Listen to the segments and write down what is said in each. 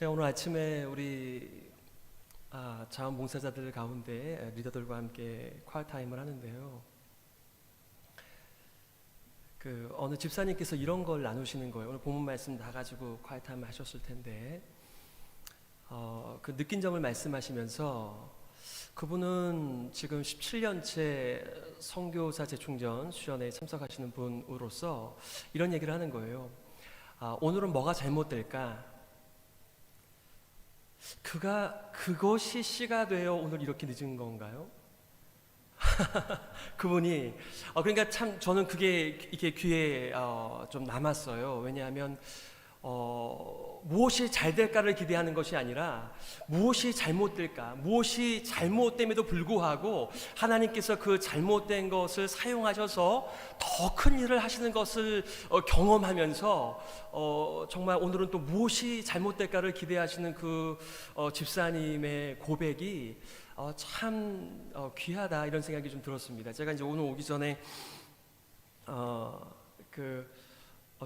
제가 오늘 아침에 우리 자원봉사자들 가운데 리더들과 함께 콰이어 타임을 하는데요. 어느 집사님께서 이런 걸 나누시는 거예요. 오늘 본문 말씀 다 가지고 콰이어 타임 하셨을 텐데 그 느낀 점을 말씀하시면서 그분은 지금 17년째 선교사 재충전 수련회에 참석하시는 분으로서 이런 얘기를 하는 거예요. 오늘은 뭐가 잘못될까? 그것이 씨가 되어 오늘 이렇게 늦은 건가요? 그분이 그러니까 참 저는 이게 귀에 좀 남았어요. 왜냐하면 무엇이 잘 될까를 기대하는 것이 아니라 무엇이 잘못될까, 무엇이 잘못됨에도 불구하고 하나님께서 그 잘못된 것을 사용하셔서 더 큰 일을 하시는 것을 경험하면서 정말 오늘은 또 무엇이 잘못될까를 기대하시는 그 집사님의 고백이 참 귀하다 이런 생각이 좀 들었습니다. 제가 이제 오늘 오기 전에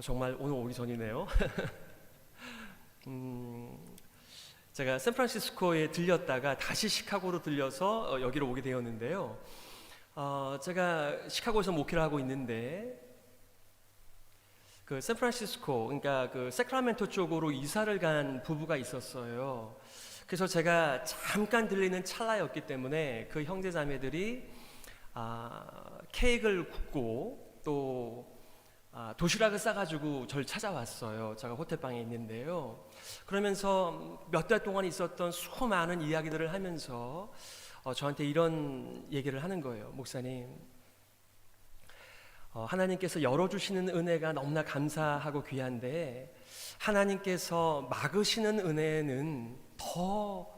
정말 오늘 오기 전이네요. 제가 샌프란시스코에 들렸다가 다시 시카고로 들려서 여기로 오게 되었는데요. 제가 시카고에서 목회를 하고 있는데 샌프란시스코, 그러니까 세크라멘토 쪽으로 이사를 간 부부가 있었어요. 그래서 제가 잠깐 들리는 찰나였기 때문에 그 형제 자매들이 케이크를 굽고 또 도시락을 싸가지고 저를 찾아왔어요. 제가 호텔방에 있는데요. 그러면서 몇 달 동안 있었던 수많은 이야기들을 하면서 저한테 이런 얘기를 하는 거예요. 목사님, 하나님께서 열어주시는 은혜가 너무나 감사하고 귀한데 하나님께서 막으시는 은혜는 더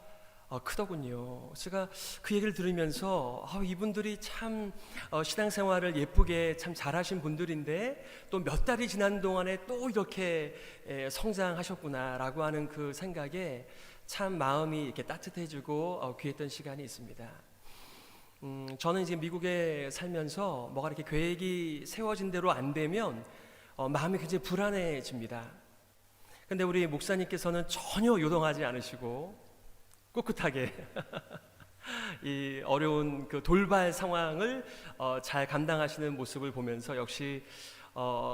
크더군요. 제가 그 얘기를 들으면서 이분들이 참 신앙생활을 예쁘게 참 잘하신 분들인데 또 몇 달이 지난 동안에 또 이렇게 성장하셨구나라고 하는 그 생각에 참 마음이 이렇게 따뜻해지고 귀했던 시간이 있습니다. 저는 이제 미국에 살면서 뭐가 이렇게 계획이 세워진 대로 안 되면 마음이 굉장히 불안해집니다. 근데 우리 목사님께서는 전혀 요동하지 않으시고 꿋꿋하게 이 어려운 그 돌발 상황을 잘 감당하시는 모습을 보면서 역시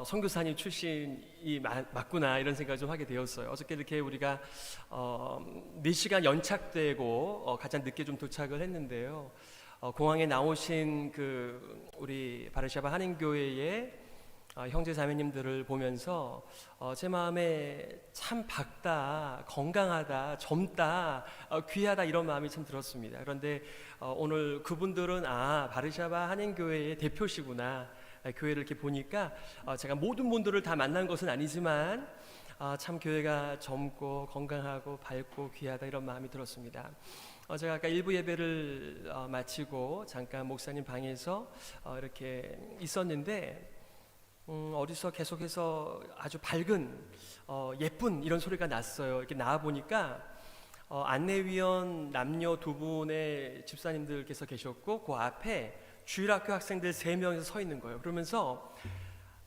선교사님 출신이 맞구나 이런 생각을 좀 하게 되었어요. 어저께 이렇게 우리가 4시간 연착되고 가장 늦게 좀 도착을 했는데요. 공항에 나오신 우리 바르샤바 한인교회의 형제 자매님들을 보면서 제 마음에 참 밝다, 건강하다, 젊다, 귀하다 이런 마음이 참 들었습니다. 그런데 오늘 그분들은 바르샤바 한인교회의 대표시구나, 교회를 이렇게 보니까 제가 모든 분들을 다 만난 것은 아니지만 참 교회가 젊고 건강하고 밝고 귀하다 이런 마음이 들었습니다. 제가 아까 일부 예배를 마치고 잠깐 목사님 방에서 이렇게 있었는데 어디서 계속해서 아주 밝은 예쁜 이런 소리가 났어요. 이렇게 나와 보니까 안내위원 남녀 2분의 집사님들께서 계셨고 그 앞에 주일학교 학생들 3명이서 서 있는 거예요. 그러면서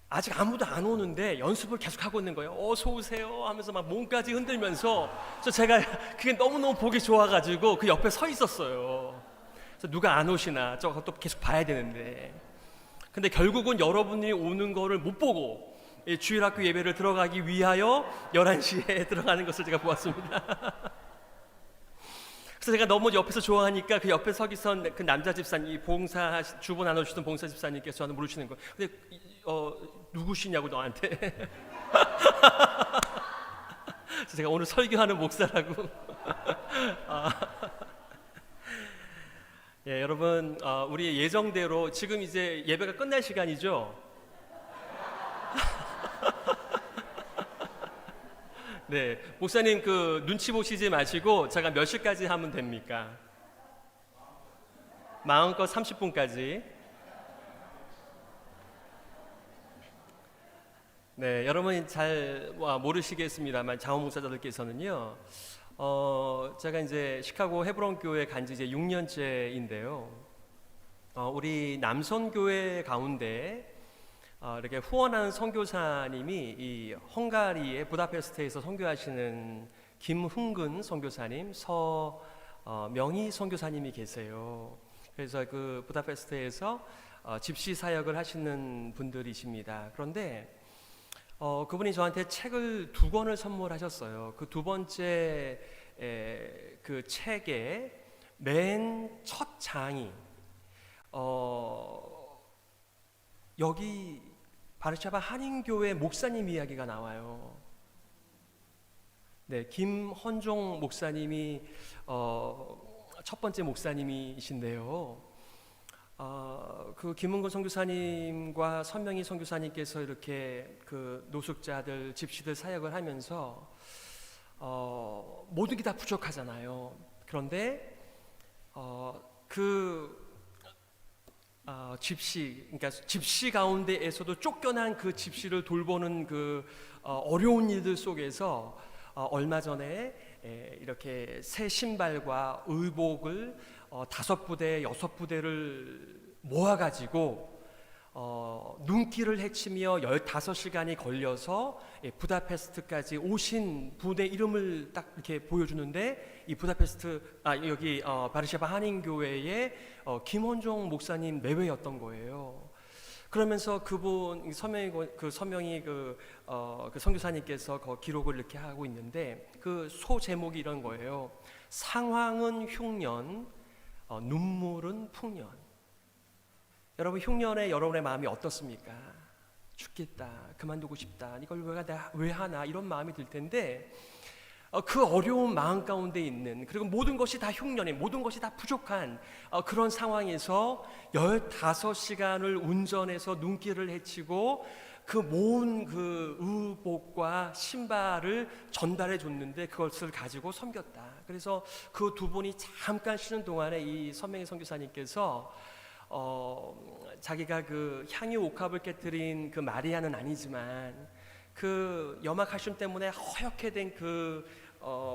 아직 아무도 안 오는데 연습을 계속하고 있는 거예요. 어서 오세요 하면서 막 몸까지 흔들면서 제가 그게 너무너무 보기 좋아가지고 그 옆에 서 있었어요. 그래서 누가 안 오시나 저것도 계속 봐야 되는데 근데 결국은 여러분이 오는 거를 못 보고 주일학교 예배를 들어가기 위하여 11시에 들어가는 것을 제가 보았습니다. 그래서 제가 너무 옆에서 좋아하니까 그 옆에 서 계신 그 남자 집사님, 주보 나눠주시던 봉사 집사님께서 저한테 물으시는 거예요. 근데 누구시냐고 너한테. 그래서 제가 오늘 설교하는 목사라고. 예, 여러분, 우리 예정대로 지금 이제 예배가 끝날 시간이죠. 네, 목사님 눈치 보시지 마시고 제가 몇 시까지 하면 됩니까? 마음껏 30분까지. 네, 여러분이 잘 모르시겠습니다만 자원봉사자들께서는요, 제가 이제 시카고 헤브론 교회 간지 이제 6년째인데요. 우리 남선교회 가운데 이렇게 후원하는 선교사님이 이 헝가리의 부다페스트에서 선교하시는 김흥근 선교사님, 서명희 선교사님이 계세요. 그래서 그 부다페스트에서 집시 사역을 하시는 분들이십니다. 그런데 그분이 저한테 책을 2권을 선물하셨어요. 그 두 번째 그 책의 맨 첫 장이 여기 바르샤바 한인교회 목사님 이야기가 나와요. 네, 김헌종 목사님이 첫 번째 목사님이신데요. 그 김은근 선교사님과 선명희 선교사님께서 이렇게 그 노숙자들, 집시들 사역을 하면서 모든 게 다 부족하잖아요. 그런데 그러니까 집시 가운데에서도 쫓겨난 그 집시를 돌보는 그 어려운 일들 속에서 얼마 전에 이렇게 새 신발과 의복을 5부대, 6부대를 모아가지고 눈길을 헤치며 15시간이 걸려서 부다페스트까지 오신 분의 이름을 딱 이렇게 보여주는데, 이 여기 바르샤바 한인교회의 김헌종 목사님 내외였던 거예요. 그러면서 그분 서명이 그 선교사님께서 그 기록을 이렇게 하고 있는데, 그 소 제목이 이런 거예요. 상황은 흉년, 눈물은 풍년. 여러분, 흉년에 여러분의 마음이 어떻습니까? 죽겠다, 그만두고 싶다, 이걸 왜 하나, 이런 마음이 들 텐데, 그 어려운 마음 가운데 있는, 그리고 모든 것이 다 흉년에, 모든 것이 다 부족한 그런 상황에서 15시간을 운전해서 눈길을 헤치고 그 모은 그 의복과 신발을 전달해 줬는데 그것을 가지고 섬겼다. 그래서 그 두 분이 잠깐 쉬는 동안에 이 선명희 선교사님께서 자기가 그 향유 옥합을 깨뜨린 그 마리아는 아니지만 그 염화칼슘 때문에 허옇게 된 그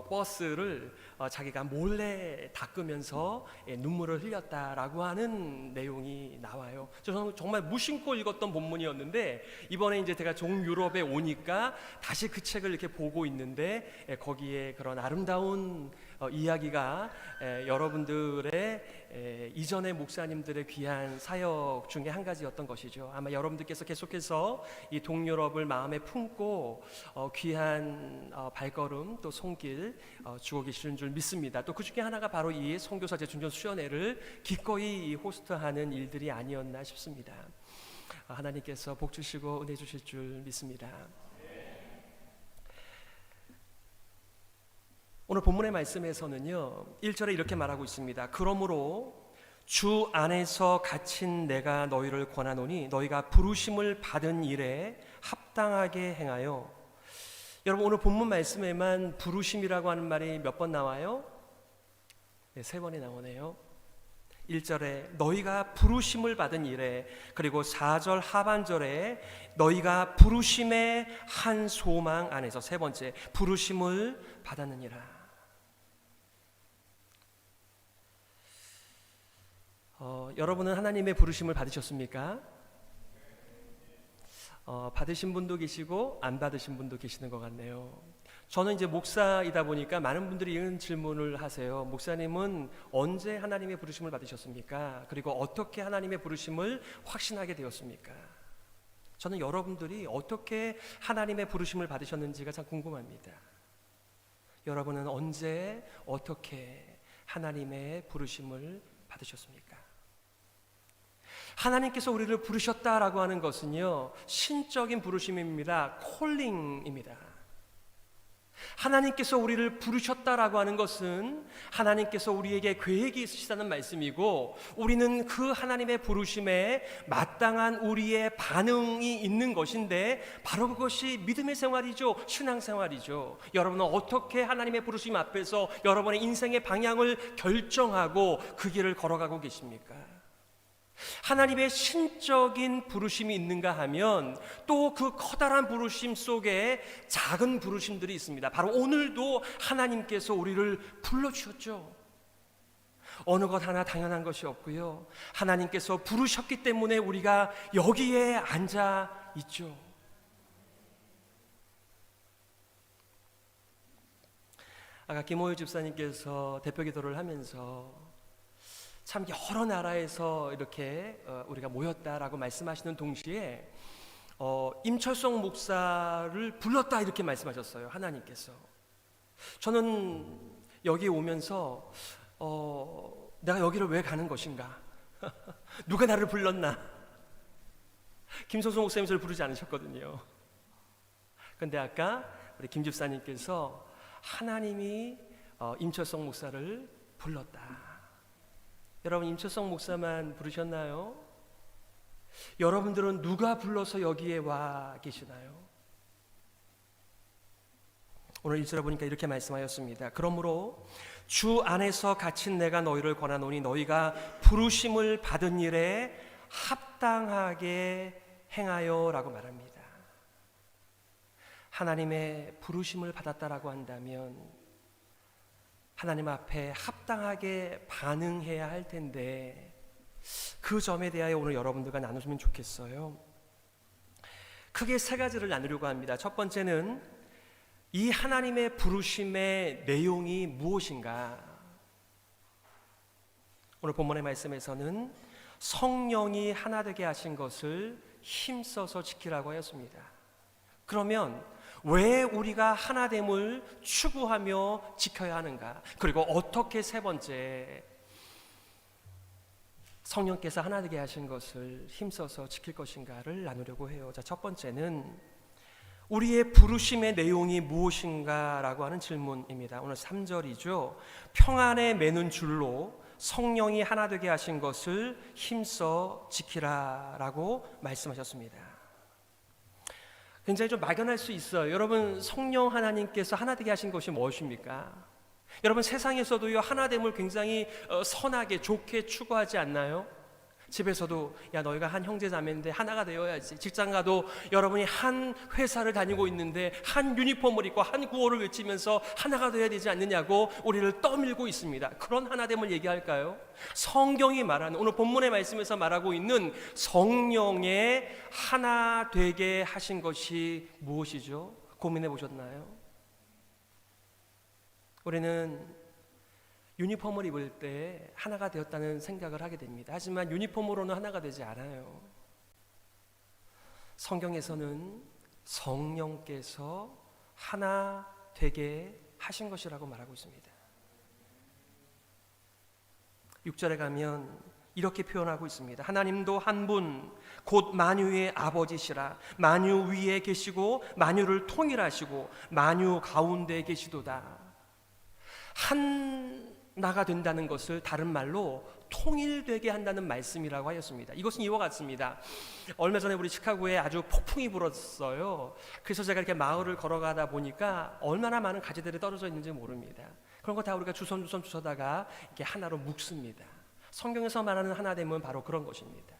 버스를 자기가 몰래 닦으면서 눈물을 흘렸다라고 하는 내용이 나와요. 저는 정말 무심코 읽었던 본문이었는데, 이번에 이제 제가 종유럽에 오니까 다시 그 책을 이렇게 보고 있는데 거기에 그런 아름다운 이야기가 여러분들의 이전의 목사님들의 귀한 사역 중에 한 가지였던 것이죠. 아마 여러분들께서 계속해서 이 동유럽을 마음에 품고 귀한 발걸음 또 손길 주고 계시는 줄 믿습니다. 또 그 중에 하나가 바로 이 선교사 재충전 수련회를 기꺼이 호스트하는 일들이 아니었나 싶습니다. 하나님께서 복 주시고 은혜 주실 줄 믿습니다. 오늘 본문의 말씀에서는요, 1절에 이렇게 말하고 있습니다. 그러므로 주 안에서 갇힌 내가 너희를 권하노니 너희가 부르심을 받은 일에 합당하게 행하여. 여러분, 오늘 본문 말씀에만 부르심이라고 하는 말이 몇 번 나와요? 네, 3번이 나오네요. 1절에 너희가 부르심을 받은 일에, 그리고 4절 하반절에 너희가 부르심의 한 소망 안에서, 3번째 부르심을 받았느니라. 여러분은 하나님의 부르심을 받으셨습니까? 받으신 분도 계시고 안 받으신 분도 계시는 것 같네요. 저는 이제 목사이다 보니까 많은 분들이 이런 질문을 하세요. 목사님은 언제 하나님의 부르심을 받으셨습니까? 그리고 어떻게 하나님의 부르심을 확신하게 되었습니까? 저는 여러분들이 어떻게 하나님의 부르심을 받으셨는지가 참 궁금합니다. 여러분은 언제 어떻게 하나님의 부르심을 받으셨습니까? 하나님께서 우리를 부르셨다라고 하는 것은요, 신적인 부르심입니다. 콜링입니다. 하나님께서 우리를 부르셨다라고 하는 것은 하나님께서 우리에게 계획이 있으시다는 말씀이고, 우리는 그 하나님의 부르심에 마땅한 우리의 반응이 있는 것인데, 바로 그것이 믿음의 생활이죠. 신앙생활이죠. 여러분은 어떻게 하나님의 부르심 앞에서 여러분의 인생의 방향을 결정하고 그 길을 걸어가고 계십니까? 하나님의 신적인 부르심이 있는가 하면 또 그 커다란 부르심 속에 작은 부르심들이 있습니다. 바로 오늘도 하나님께서 우리를 불러주셨죠. 어느 것 하나 당연한 것이 없고요, 하나님께서 부르셨기 때문에 우리가 여기에 앉아 있죠. 아까 김호유 집사님께서 대표 기도를 하면서 참 여러 나라에서 이렇게 우리가 모였다라고 말씀하시는 동시에 임철성 목사를 불렀다 이렇게 말씀하셨어요. 하나님께서. 저는 여기 오면서 내가 여기를 왜 가는 것인가? 누가 나를 불렀나? 김소성 목사님 저를 부르지 않으셨거든요. 그런데 아까 우리 김 집사님께서 하나님이 임철성 목사를 불렀다. 여러분, 임철성 목사만 부르셨나요? 여러분들은 누가 불러서 여기에 와 계시나요? 오늘 1절에 보니까 이렇게 말씀하였습니다. 그러므로 주 안에서 갇힌 내가 너희를 권하노니 너희가 부르심을 받은 일에 합당하게 행하여 라고 말합니다. 하나님의 부르심을 받았다라고 한다면 하나님 앞에 합당하게 반응해야 할 텐데 그 점에 대하여 오늘 여러분들과 나누시면 좋겠어요. 크게 세 가지를 나누려고 합니다. 첫 번째는 이 하나님의 부르심의 내용이 무엇인가? 오늘 본문의 말씀에서는 성령이 하나 되게 하신 것을 힘써서 지키라고 하였습니다. 그러면 왜 우리가 하나됨을 추구하며 지켜야 하는가? 그리고 어떻게 세 번째 성령께서 하나 되게 하신 것을 힘써서 지킬 것인가를 나누려고 해요. 자, 첫 번째는 우리의 부르심의 내용이 무엇인가라고 하는 질문입니다. 오늘 3절이죠. 평안에 매는 줄로 성령이 하나 되게 하신 것을 힘써 지키라라고 말씀하셨습니다. 굉장히 좀 막연할 수 있어요. 여러분, 성령 하나님께서 하나 되게 하신 것이 무엇입니까? 여러분, 세상에서도요 하나됨을 굉장히 선하게 좋게 추구하지 않나요? 집에서도 야 너희가 한 형제 자매인데 하나가 되어야지. 직장 가도 여러분이 한 회사를 다니고 있는데 한 유니폼을 입고 한 구호를 외치면서 하나가 되어야 되지 않느냐고 우리를 떠밀고 있습니다. 그런 하나됨을 얘기할까요? 성경이 말하는 오늘 본문의 말씀에서 말하고 있는 성령의 하나 되게 하신 것이 무엇이죠? 고민해 보셨나요? 우리는 유니폼을 입을 때 하나가 되었다는 생각을 하게 됩니다. 하지만 유니폼으로는 하나가 되지 않아요. 성경에서는 성령께서 하나 되게 하신 것이라고 말하고 있습니다. 6절에 가면 이렇게 표현하고 있습니다. 하나님도 한 분 곧 만유의 아버지시라. 만유 위에 계시고 만유를 통일하시고 만유 가운데 계시도다. 하나가 된다는 것을 다른 말로 통일되게 한다는 말씀이라고 하였습니다. 이것은 이와 같습니다. 얼마 전에 우리 시카고에 아주 폭풍이 불었어요. 그래서 제가 이렇게 마을을 걸어가다 보니까 얼마나 많은 가지들이 떨어져 있는지 모릅니다. 그런 거 다 우리가 주섬주섬 주워다가 이렇게 하나로 묶습니다. 성경에서 말하는 하나됨은 바로 그런 것입니다.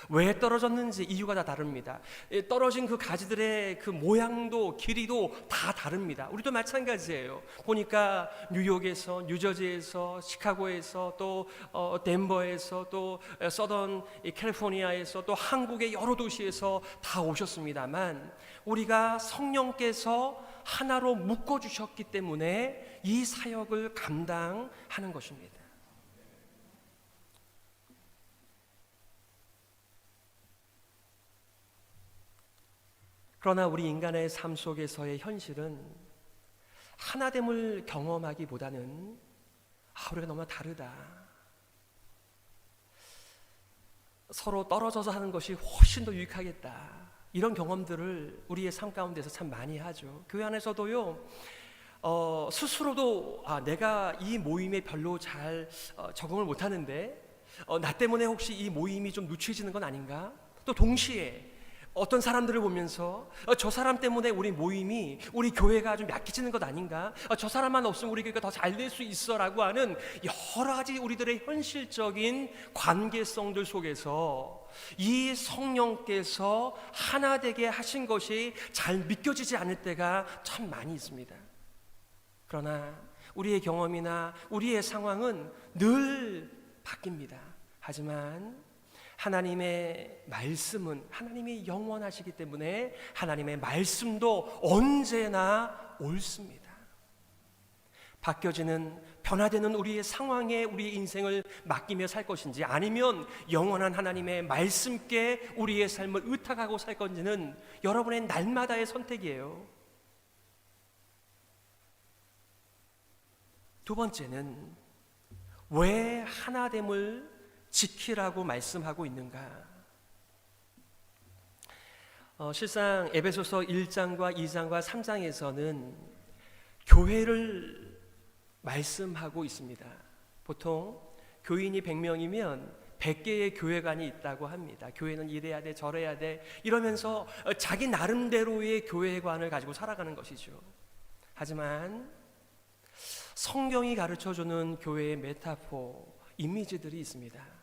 왜 떨어졌는지 이유가 다 다릅니다. 떨어진 그 가지들의 그 모양도 길이도 다 다릅니다. 우리도 마찬가지예요. 보니까 뉴욕에서, 뉴저지에서, 시카고에서, 또 덴버에서, 또 서던 캘리포니아에서, 또 한국의 여러 도시에서 다 오셨습니다만 우리가 성령께서 하나로 묶어주셨기 때문에 이 사역을 감당하는 것입니다. 그러나 우리 인간의 삶 속에서의 현실은 하나됨을 경험하기보다는 우리가 너무 다르다. 서로 떨어져서 하는 것이 훨씬 더 유익하겠다. 이런 경험들을 우리의 삶 가운데서 참 많이 하죠. 교회 안에서도요. 스스로도 내가 이 모임에 별로 잘 적응을 못하는데 나 때문에 혹시 이 모임이 좀 누추해지는 건 아닌가? 또 동시에 어떤 사람들을 보면서 저 사람 때문에 우리 모임이, 우리 교회가 좀 약해지는 것 아닌가? 저 사람만 없으면 우리 교회가 더 잘 될 수 있어라고 하는 여러 가지 우리들의 현실적인 관계성들 속에서 이 성령께서 하나 되게 하신 것이 잘 믿겨지지 않을 때가 참 많이 있습니다. 그러나 우리의 경험이나 우리의 상황은 늘 바뀝니다. 하지만 하나님의 말씀은 하나님이 영원하시기 때문에 하나님의 말씀도 언제나 옳습니다. 바뀌어지는 변화되는 우리의 상황에 우리의 인생을 맡기며 살 것인지, 아니면 영원한 하나님의 말씀께 우리의 삶을 의탁하고 살 건지는 여러분의 날마다의 선택이에요. 두 번째는 왜 하나됨을 지키라고 말씀하고 있는가? 실상 에베소서 1장과 2장과 3장에서는 교회를 말씀하고 있습니다. 보통 교인이 100명이면 100개의 교회관이 있다고 합니다. 교회는 이래야 돼, 저래야 돼 이러면서 자기 나름대로의 교회관을 가지고 살아가는 것이죠. 하지만 성경이 가르쳐주는 교회의 메타포, 이미지들이 있습니다.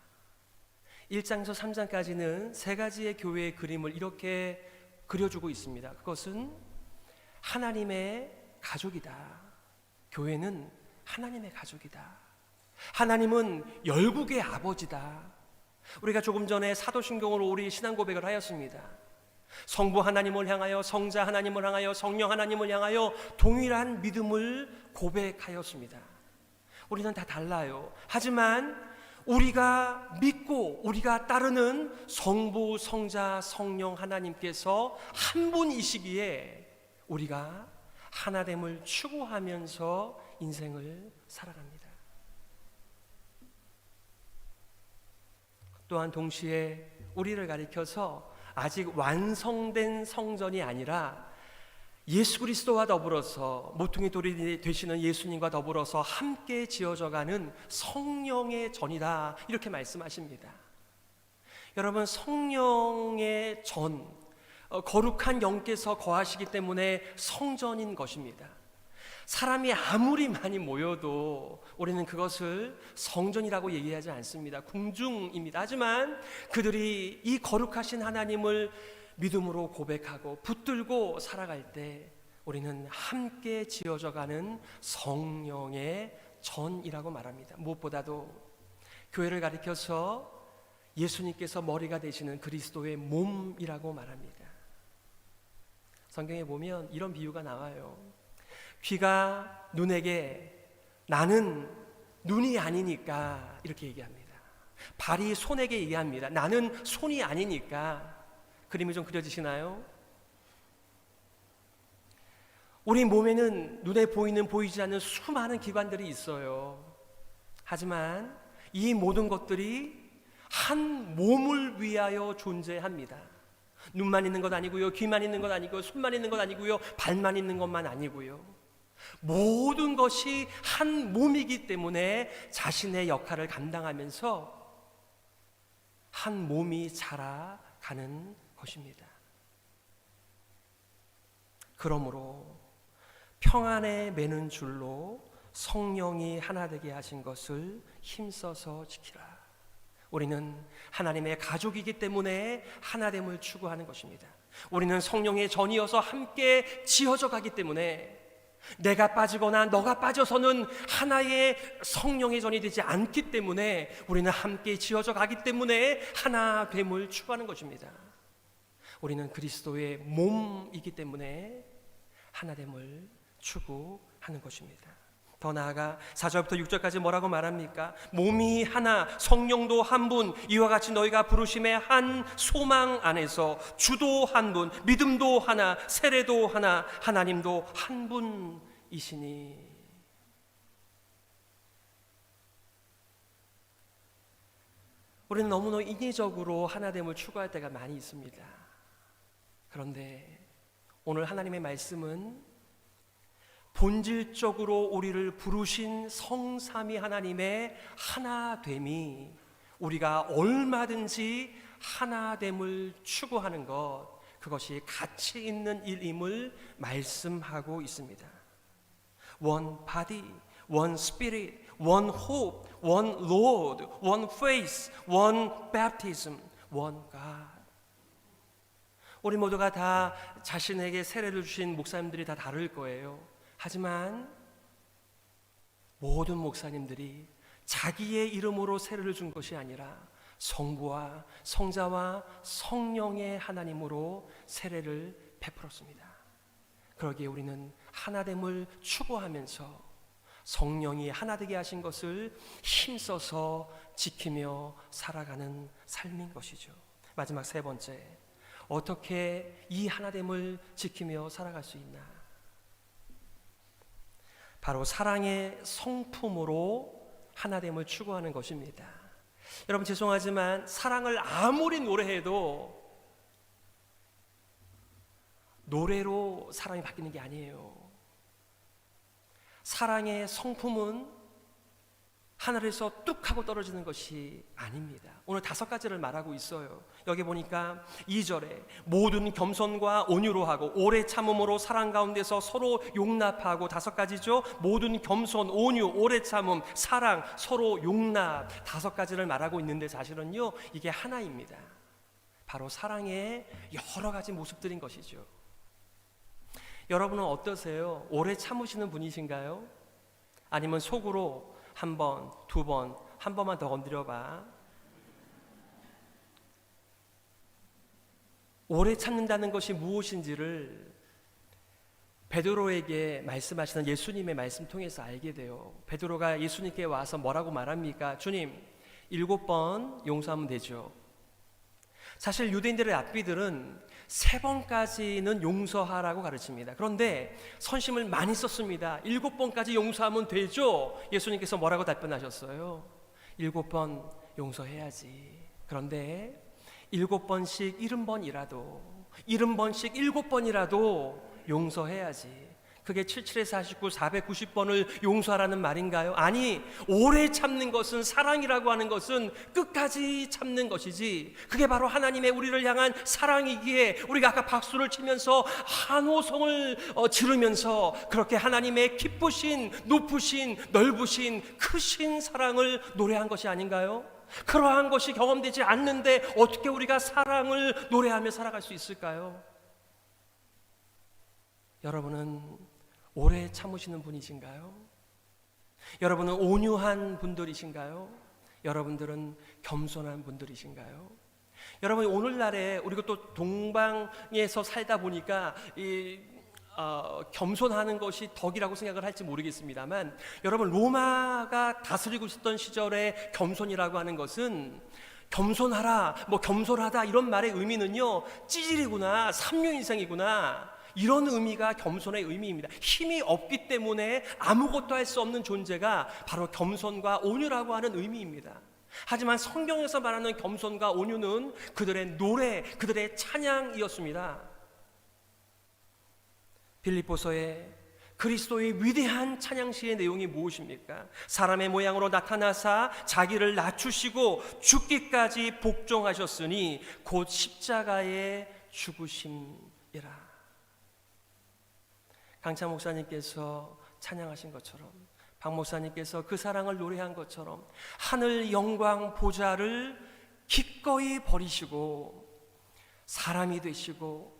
1장에서 3장까지는 세 가지의 교회의 그림을 이렇게 그려주고 있습니다. 그것은 하나님의 가족이다. 교회는 하나님의 가족이다. 하나님은 열국의 아버지다. 우리가 조금 전에 사도신경으로 우리 신앙 고백을 하였습니다. 성부 하나님을 향하여, 성자 하나님을 향하여, 성령 하나님을 향하여 동일한 믿음을 고백하였습니다. 우리는 다 달라요. 하지만 우리가 믿고 우리가 따르는 성부, 성자, 성령 하나님께서 한 분이시기에 우리가 하나됨을 추구하면서 인생을 살아갑니다. 또한 동시에 우리를 가리켜서 아직 완성된 성전이 아니라 예수 그리스도와 더불어서 모퉁이 돌이 되시는 예수님과 더불어서 함께 지어져가는 성령의 전이다, 이렇게 말씀하십니다. 여러분, 성령의 전, 거룩한 영께서 거하시기 때문에 성전인 것입니다. 사람이 아무리 많이 모여도 우리는 그것을 성전이라고 얘기하지 않습니다. 궁중입니다. 하지만 그들이 이 거룩하신 하나님을 믿음으로 고백하고 붙들고 살아갈 때 우리는 함께 지어져가는 성령의 전이라고 말합니다. 무엇보다도 교회를 가리켜서 예수님께서 머리가 되시는 그리스도의 몸이라고 말합니다. 성경에 보면 이런 비유가 나와요. 귀가 눈에게 나는 눈이 아니니까 이렇게 얘기합니다. 발이 손에게 얘기합니다. 나는 손이 아니니까. 그림이 좀 그려지시나요? 우리 몸에는 눈에 보이는 보이지 않는 수많은 기관들이 있어요. 하지만 이 모든 것들이 한 몸을 위하여 존재합니다. 눈만 있는 것 아니고요, 귀만 있는 것 아니고요, 손만 있는 것 아니고요, 발만 있는 것만 아니고요. 모든 것이 한 몸이기 때문에 자신의 역할을 감당하면서 한 몸이 자라가는 것입니다. 그러므로 평안에 매는 줄로 성령이 하나 되게 하신 것을 힘써서 지키라. 우리는 하나님의 가족이기 때문에 하나됨을 추구하는 것입니다. 우리는 성령의 전이어서 함께 지어져 가기 때문에 내가 빠지거나 너가 빠져서는 하나의 성령의 전이 되지 않기 때문에 우리는 함께 지어져 가기 때문에 하나됨을 추구하는 것입니다. 우리는 그리스도의 몸이기 때문에 하나됨을 추구하는 것입니다. 더 나아가 4절부터 6절까지 뭐라고 말합니까? 몸이 하나, 성령도 한 분, 이와 같이 너희가 부르심의 한 소망 안에서 주도 한 분, 믿음도 하나, 세례도 하나, 하나님도 한 분이시니. 우리는 너무나 인위적으로 하나됨을 추구할 때가 많이 있습니다. 그런데 오늘 하나님의 말씀은 본질적으로 우리를 부르신 성삼위 하나님의 하나됨이 우리가 얼마든지 하나됨을 추구하는 것, 그것이 가치 있는 일임을 말씀하고 있습니다. One body, one spirit, one hope, one Lord, one faith, one baptism, one God. 우리 모두가 다 자신에게 세례를 주신 목사님들이 다 다를 거예요. 하지만 모든 목사님들이 자기의 이름으로 세례를 준 것이 아니라 성부와 성자와 성령의 하나님으로 세례를 베풀었습니다. 그러기에 우리는 하나됨을 추구하면서 성령이 하나 되게 하신 것을 힘써서 지키며 살아가는 삶인 것이죠. 마지막 세 번째, 어떻게 이 하나됨을 지키며 살아갈 수 있나? 바로 사랑의 성품으로 하나됨을 추구하는 것입니다. 여러분 죄송하지만 사랑을 아무리 노래해도 노래로 사랑이 바뀌는 게 아니에요. 사랑의 성품은 하늘에서 뚝 하고 떨어지는 것이 아닙니다. 오늘 5가지를 말하고 있어요. 여기 보니까 2절에 모든 겸손과 온유로 하고 오래 참음으로 사랑 가운데서 서로 용납하고, 5가지죠. 모든 겸손, 온유, 오래 참음, 사랑, 서로 용납, 5가지를 말하고 있는데 사실은요 이게 하나입니다. 바로 사랑의 여러 가지 모습들인 것이죠. 여러분은 어떠세요? 오래 참으시는 분이신가요? 아니면 속으로 한 번, 두 번, 한 번만 더 건드려봐. 오래 참는다는 것이 무엇인지를 베드로에게 말씀하시는 예수님의 말씀 통해서 알게 돼요. 베드로가 예수님께 와서 뭐라고 말합니까? 주님, 7번 용서하면 되죠. 사실 유대인들의 랍비들은 3번까지는 용서하라고 가르칩니다. 그런데 선심을 많이 썼습니다. 7번까지 용서하면 되죠. 예수님께서 뭐라고 답변하셨어요? 7번 용서해야지. 그런데 7번씩 70번이라도 70번씩 7번이라도 용서해야지. 그게 77에 49, 490번을 용서하라는 말인가요? 아니, 오래 참는 것은, 사랑이라고 하는 것은 끝까지 참는 것이지, 그게 바로 하나님의 우리를 향한 사랑이기에 우리가 아까 박수를 치면서 한호성을 지르면서 그렇게 하나님의 기쁘신, 높으신, 넓으신, 크신 사랑을 노래한 것이 아닌가요? 그러한 것이 경험되지 않는데 어떻게 우리가 사랑을 노래하며 살아갈 수 있을까요? 여러분은 오래 참으시는 분이신가요? 여러분은 온유한 분들이신가요? 여러분들은 겸손한 분들이신가요? 여러분, 오늘날에 우리가 또 동방에서 살다 보니까 겸손하는 것이 덕이라고 생각을 할지 모르겠습니다만, 여러분, 로마가 다스리고 있었던 시절에 겸손이라고 하는 것은 겸손하라, 겸손하다 이런 말의 의미는요, 찌질이구나, 삼류인생이구나, 이런 의미가 겸손의 의미입니다. 힘이 없기 때문에 아무것도 할 수 없는 존재가 바로 겸손과 온유라고 하는 의미입니다. 하지만 성경에서 말하는 겸손과 온유는 그들의 노래, 그들의 찬양이었습니다. 빌립보서의 그리스도의 위대한 찬양시의 내용이 무엇입니까? 사람의 모양으로 나타나사 자기를 낮추시고 죽기까지 복종하셨으니 곧 십자가의 죽으심이라. 강찬 목사님께서 찬양하신 것처럼, 박 목사님께서 그 사랑을 노래한 것처럼 하늘 영광 보좌를 기꺼이 버리시고 사람이 되시고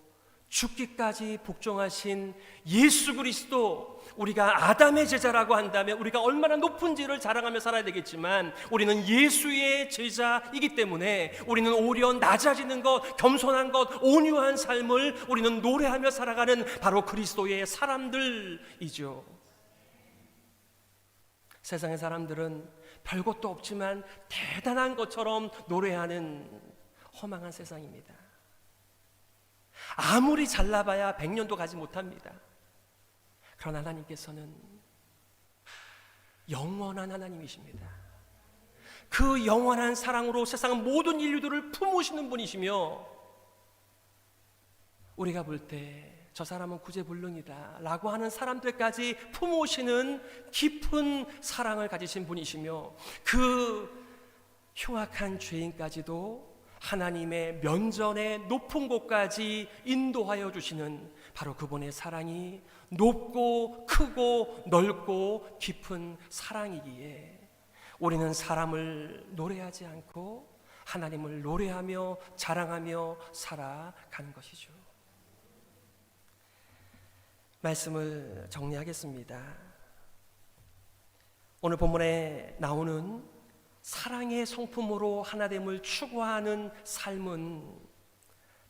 죽기까지 복종하신 예수 그리스도, 우리가 아담의 제자라고 한다면 우리가 얼마나 높은지를 자랑하며 살아야 되겠지만 우리는 예수의 제자이기 때문에 우리는 오히려 낮아지는 것, 겸손한 것, 온유한 삶을 우리는 노래하며 살아가는 바로 그리스도의 사람들이죠. 세상의 사람들은 별것도 없지만 대단한 것처럼 노래하는 허망한 세상입니다. 아무리 잘나봐야 100년도 가지 못합니다. 그러나 하나님께서는 영원한 하나님이십니다. 그 영원한 사랑으로 세상 모든 인류들을 품으시는 분이시며, 우리가 볼 때 저 사람은 구제불능이다 라고 하는 사람들까지 품으시는 깊은 사랑을 가지신 분이시며, 그 흉악한 죄인까지도 하나님의 면전의 높은 곳까지 인도하여 주시는 바로 그분의 사랑이 높고 크고 넓고 깊은 사랑이기에 우리는 사람을 노래하지 않고 하나님을 노래하며 자랑하며 살아가는 것이죠. 말씀을 정리하겠습니다. 오늘 본문에 나오는 사랑의 성품으로 하나됨을 추구하는 삶은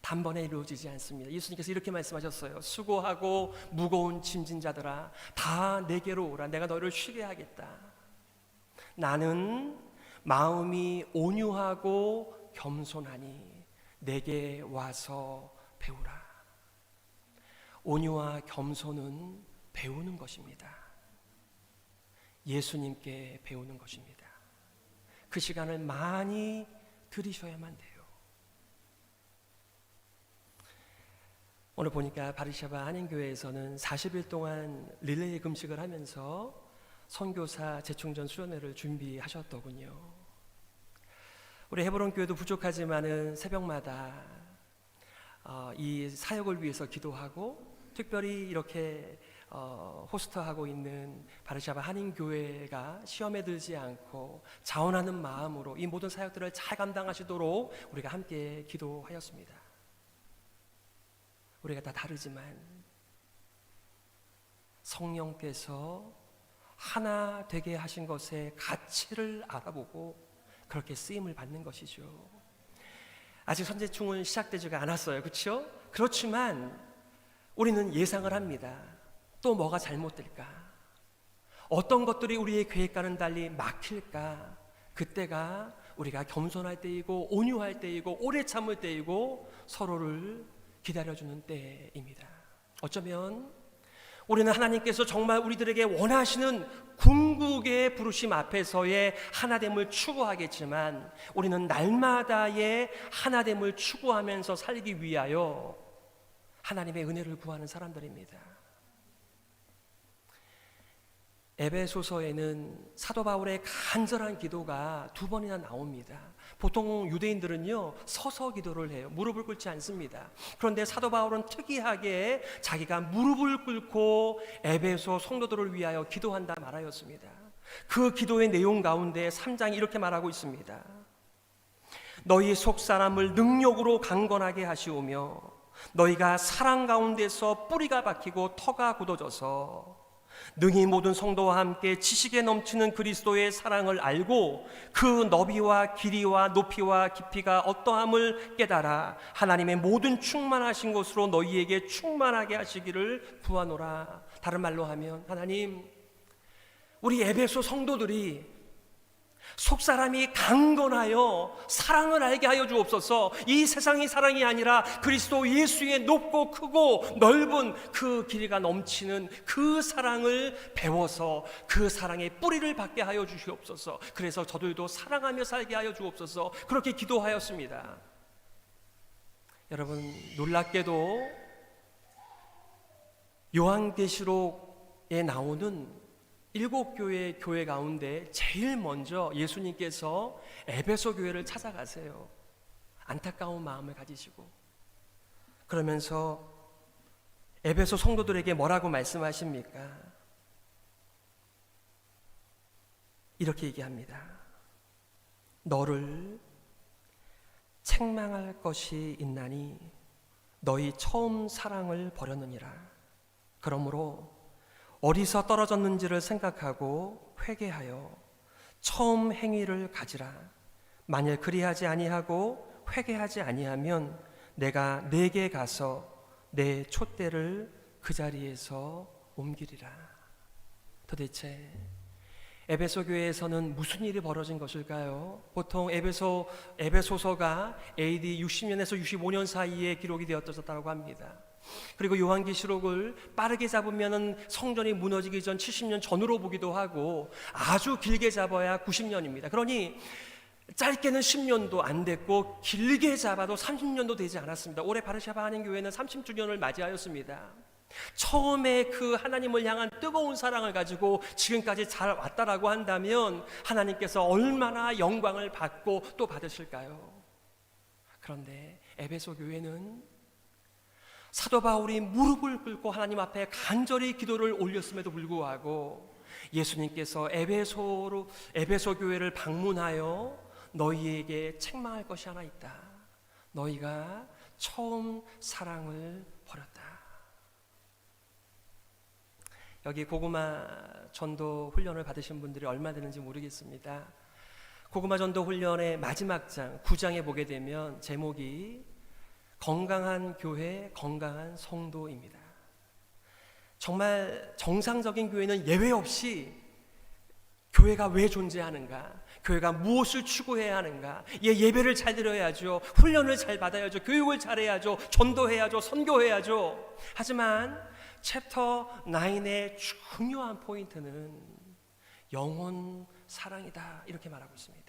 단번에 이루어지지 않습니다. 예수님께서 이렇게 말씀하셨어요. 수고하고 무거운 짐진 자들아 다 내게로 오라. 내가 너희를 쉬게 하겠다. 나는 마음이 온유하고 겸손하니 내게 와서 배우라. 온유와 겸손은 배우는 것입니다. 예수님께 배우는 것입니다. 그 시간을 많이 들이셔야만 돼요. 오늘 보니까 바르샤바 한인교회에서는 40일 동안 릴레이 금식을 하면서 선교사 재충전 수련회를 준비하셨더군요. 우리 헤브론 교회도 부족하지만은 새벽마다 이 사역을 위해서 기도하고 특별히 이렇게 호스트하고 있는 바르샤바 한인교회가 시험에 들지 않고 자원하는 마음으로 이 모든 사역들을 잘 감당하시도록 우리가 함께 기도하였습니다. 우리가 다 다르지만 성령께서 하나 되게 하신 것의 가치를 알아보고 그렇게 쓰임을 받는 것이죠. 아직 선제충은 시작되지가 않았어요. 그렇죠? 그렇지만 우리는 예상을 합니다. 또 뭐가 잘못될까? 어떤 것들이 우리의 계획과는 달리 막힐까? 그때가 우리가 겸손할 때이고 온유할 때이고 오래 참을 때이고 서로를 기다려주는 때입니다. 어쩌면 우리는 하나님께서 정말 우리들에게 원하시는 궁극의 부르심 앞에서의 하나됨을 추구하겠지만 우리는 날마다의 하나됨을 추구하면서 살기 위하여 하나님의 은혜를 구하는 사람들입니다. 에베소서에는 사도 바울의 간절한 기도가 2번이나 나옵니다. 보통 유대인들은요 서서 기도를 해요. 무릎을 꿇지 않습니다. 그런데 사도 바울은 특이하게 자기가 무릎을 꿇고 에베소 성도들을 위하여 기도한다 말하였습니다. 그 기도의 내용 가운데 3장이 이렇게 말하고 있습니다. 너희 속사람을 능력으로 강건하게 하시오며 너희가 사랑 가운데서 뿌리가 박히고 터가 굳어져서 능히 모든 성도와 함께 지식에 넘치는 그리스도의 사랑을 알고 그 너비와 길이와 높이와 깊이가 어떠함을 깨달아 하나님의 모든 충만하신 것으로 너희에게 충만하게 하시기를 구하노라. 다른 말로 하면 하나님, 우리 에베소 성도들이 속사람이 강건하여 사랑을 알게 하여 주옵소서. 이 세상의 사랑이 아니라 그리스도 예수의 높고 크고 넓은 그 길이가 넘치는 그 사랑을 배워서 그 사랑의 뿌리를 받게 하여 주시옵소서. 그래서 저들도 사랑하며 살게 하여 주옵소서. 그렇게 기도하였습니다. 여러분, 놀랍게도 요한계시록에 나오는 7교회 교회 가운데 제일 먼저 예수님께서 에베소 교회를 찾아가세요. 안타까운 마음을 가지시고 그러면서 에베소 성도들에게 뭐라고 말씀하십니까? 이렇게 얘기합니다. 너를 책망할 것이 있나니 너희 처음 사랑을 버렸느니라. 그러므로 어디서 떨어졌는지를 생각하고 회개하여 처음 행위를 가지라. 만일 그리하지 아니하고 회개하지 아니하면 내가 내게 가서 내 촛대를 그 자리에서 옮기리라. 도대체 에베소 교회에서는 무슨 일이 벌어진 것일까요? 보통 에베소서가 AD 60년에서 65년 사이에 기록이 되었다고 합니다. 그리고 요한계시록을 빠르게 잡으면 성전이 무너지기 전 70년 전으로 보기도 하고 아주 길게 잡아야 90년입니다. 그러니 짧게는 10년도 안 됐고 길게 잡아도 30년도 되지 않았습니다. 올해 바르샤바 한인교회는 30주년을 맞이하였습니다. 처음에 그 하나님을 향한 뜨거운 사랑을 가지고 지금까지 잘 왔다라고 한다면 하나님께서 얼마나 영광을 받고 또 받으실까요? 그런데 에베소 교회는 사도 바울이 무릎을 꿇고 하나님 앞에 간절히 기도를 올렸음에도 불구하고 예수님께서 에베소 교회를 방문하여 너희에게 책망할 것이 하나 있다. 너희가 처음 사랑을 버렸다. 여기 고구마 전도 훈련을 받으신 분들이 얼마 되는지 모르겠습니다. 고구마 전도 훈련의 마지막 장 9장에 보게 되면 제목이 건강한 교회, 건강한 성도입니다. 정말 정상적인 교회는 예외 없이 교회가 왜 존재하는가, 교회가 무엇을 추구해야 하는가, 예배를 잘 드려야죠, 훈련을 잘 받아야죠, 교육을 잘해야죠, 전도해야죠, 선교해야죠. 하지만 챕터 9의 중요한 포인트는 영혼 사랑이다, 이렇게 말하고 있습니다.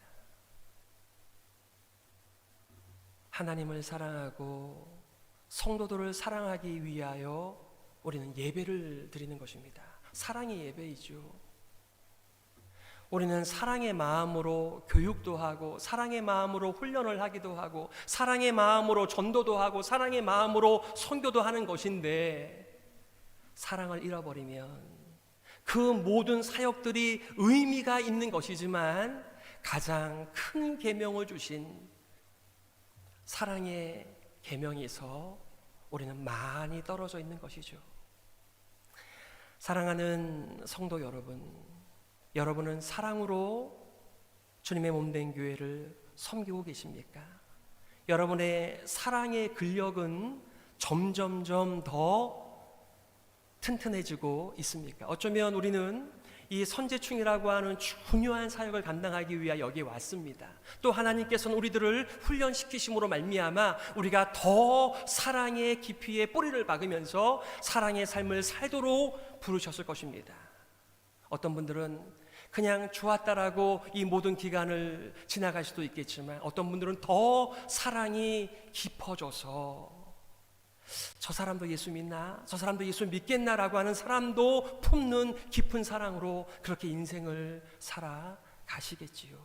하나님을 사랑하고 성도들을 사랑하기 위하여 우리는 예배를 드리는 것입니다. 사랑이 예배이죠. 우리는 사랑의 마음으로 교육도 하고, 사랑의 마음으로 훈련을 하기도 하고, 사랑의 마음으로 전도도 하고, 사랑의 마음으로 선교도 하는 것인데, 사랑을 잃어버리면 그 모든 사역들이 의미가 있는 것이지만 가장 큰 계명을 주신 사랑의 계명에서 우리는 많이 떨어져 있는 것이죠. 사랑하는 성도 여러분, 여러분은 사랑으로 주님의 몸된 교회를 섬기고 계십니까? 여러분의 사랑의 근력은 점점점 더 튼튼해지고 있습니까? 어쩌면 우리는 이 선제충이라고 하는 중요한 사역을 감당하기 위하여 여기에 왔습니다. 또 하나님께서는 우리들을 훈련시키심으로 말미암아 우리가 더 사랑의 깊이에 뿌리를 박으면서 사랑의 삶을 살도록 부르셨을 것입니다. 어떤 분들은 그냥 좋았다라고 이 모든 기간을 지나갈 수도 있겠지만, 어떤 분들은 더 사랑이 깊어져서 저 사람도 예수 믿나? 저 사람도 예수 믿겠나라고 하는 사람도 품는 깊은 사랑으로 그렇게 인생을 살아가시겠지요.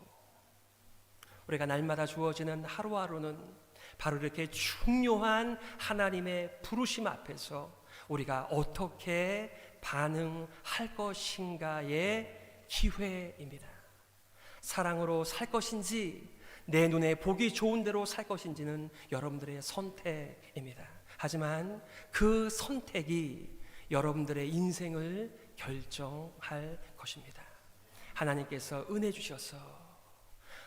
우리가 날마다 주어지는 하루하루는 바로 이렇게 중요한 하나님의 부르심 앞에서 우리가 어떻게 반응할 것인가의 기회입니다. 사랑으로 살 것인지, 내 눈에 보기 좋은 대로 살 것인지는 여러분들의 선택입니다. 하지만 그 선택이 여러분들의 인생을 결정할 것입니다. 하나님께서 은혜 주셔서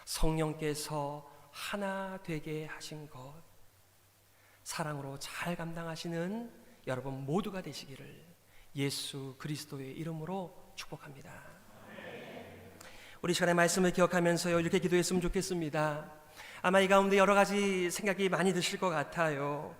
성령께서 하나 되게 하신 것, 사랑으로 잘 감당하시는 여러분 모두가 되시기를 예수 그리스도의 이름으로 축복합니다. 우리 시간의 말씀을 기억하면서요, 이렇게 기도했으면 좋겠습니다. 아마 이 가운데 여러 가지 생각이 많이 드실 것 같아요.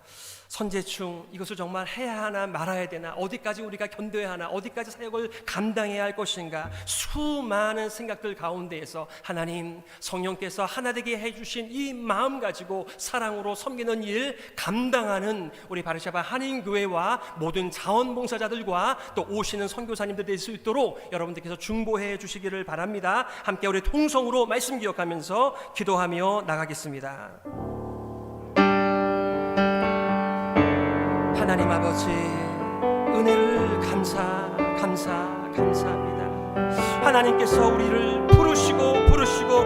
선제충, 이것을 정말 해야 하나 말아야 되나, 어디까지 우리가 견뎌야 하나, 어디까지 사역을 감당해야 할 것인가, 수많은 생각들 가운데에서 하나님, 성령께서 하나 되게 해주신 이 마음 가지고 사랑으로 섬기는 일 감당하는 우리 바르샤바 한인교회와 모든 자원봉사자들과 또 오시는 선교사님들 될 수 있도록 여러분들께서 중보해 주시기를 바랍니다. 함께 우리 통성으로 말씀 기억하면서 기도하며 나가겠습니다. 하나님 아버지, 은혜를 감사합니다. 하나님께서 우리를 부르시고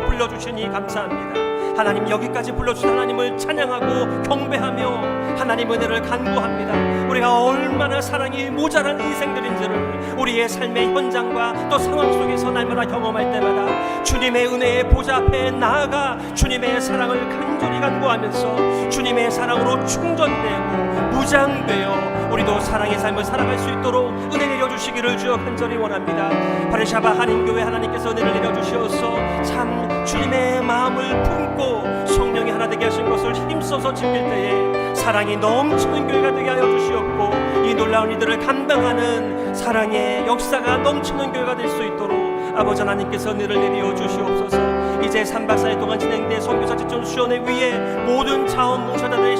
불러주시니 감사합니다. 하나님, 여기까지 불러주신 하나님을 찬양하고 경배하며 하나님 은혜를 간구합니다. 우리가 얼마나 사랑이 모자란 인생들인지를 우리의 삶의 현장과 또 상황 속에서 날마다 경험할 때마다 주님의 은혜의 보좌 앞에 나아가 주님의 사랑을 간절히 간구하면서 주님의 사랑으로 충전되고 무장되어 우리도 사랑의 삶을 살아갈 수 있도록 은혜 내려주시기를 주여 간절히 원합니다. 바르샤바 한인교회 하나님께서 은혜를 내려주셔서 참 주님의 마음을 품고 성령이 하나 되게 하신 것을 힘써서 지킬 때에 사랑이 넘치는 교회가 되게 하여 주시옵고, 이 놀라운 이들을 감당하는 사랑의 역사가 넘치는 교회가 될 수 있도록 아버지 하나님께서 은혜를 내려 주시옵소서. 이제 3박 4일 동안 진행된 선교사 집중 수련회 위에 모든 자원봉사자들의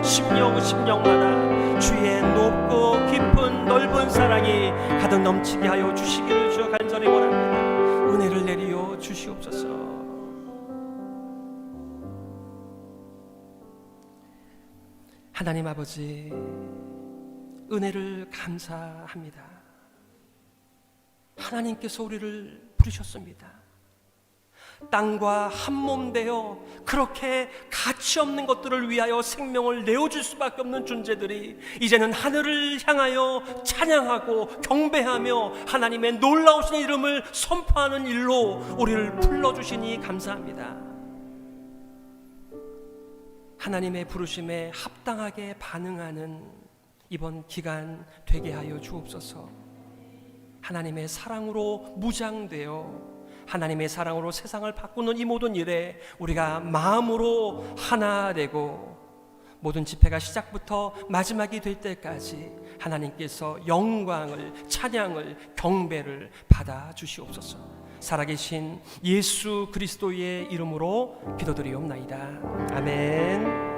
심령마다 주의 높고 깊은 넓은 사랑이 가득 넘치게 하여 주시기를 주여 간절히 원합니다. 은혜를 내려 주시옵소서. 하나님 아버지, 은혜를 감사합니다. 하나님께서 우리를 부르셨습니다. 땅과 한몸 되어 그렇게 가치 없는 것들을 위하여 생명을 내어줄 수밖에 없는 존재들이 이제는 하늘을 향하여 찬양하고 경배하며 하나님의 놀라우신 이름을 선포하는 일로 우리를 불러주시니 감사합니다. 하나님의 부르심에 합당하게 반응하는 이번 기간 되게 하여 주옵소서. 하나님의 사랑으로 무장되어 하나님의 사랑으로 세상을 바꾸는 이 모든 일에 우리가 마음으로 하나 되고 모든 집회가 시작부터 마지막이 될 때까지 하나님께서 영광을, 찬양을, 경배를 받아 주시옵소서. 살아계신 예수 그리스도의 이름으로 기도드리옵나이다. 아멘.